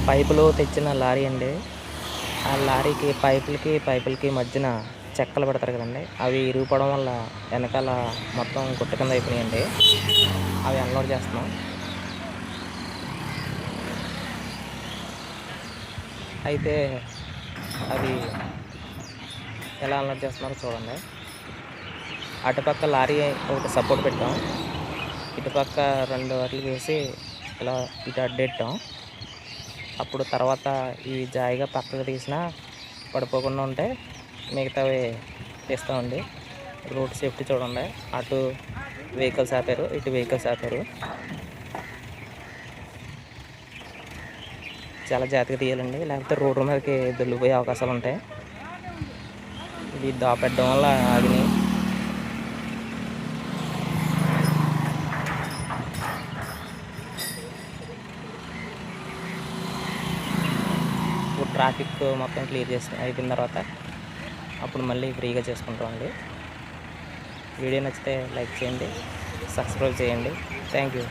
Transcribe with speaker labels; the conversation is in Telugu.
Speaker 1: పైపులు తెచ్చిన లారీ అండి. ఆ లారీకి పైపులకి మధ్యన చెక్కలు పెడతారు కదండీ! అవి ఇరిగిపోవడం వల్ల వెనకాల మొత్తం గుట్ట కింద అయిపోయినాయండి. అవి అన్‌లోడ్ చేస్తున్నాం. అయితే అవి ఎలా అన్‌లోడ్ చేస్తున్నారో చూడండి. అటుపక్క లారీ ఒకటి సపోర్ట్ పెట్టాం. ఇటుపక్క 2 అట్లకేసి ఇలా ఇటు అడ్డెట్టాం. అప్పుడు తర్వాత ఇవి జాయిగా పక్కకు తీసినా పడిపోకుండా ఉంటే మిగతావి తీస్తామండి. రోడ్ సేఫ్టీ చూడండి. అటు వెహికల్స్ ఆపారు, ఇటు వెహికల్స్ ఆపారు. చాలా జాగ్రత్తగా తీయాలండి. లేకపోతే రోడ్డు మీదకి దొర్లిపోయే అవకాశాలుంటాయి. ఇవి దాపెట్టడం వల్ల ఆగినాయి. ఇప్పుడు ట్రాఫిక్ మొత్తం క్లియర్ చేసి అయిపోయిన తర్వాత అప్పుడు మళ్ళీ ఫ్రీగా చేసుకుంటామండి. వీడియో నచ్చితే లైక్ చేయండి, సబ్స్క్రైబ్ చేయండి. Thank you.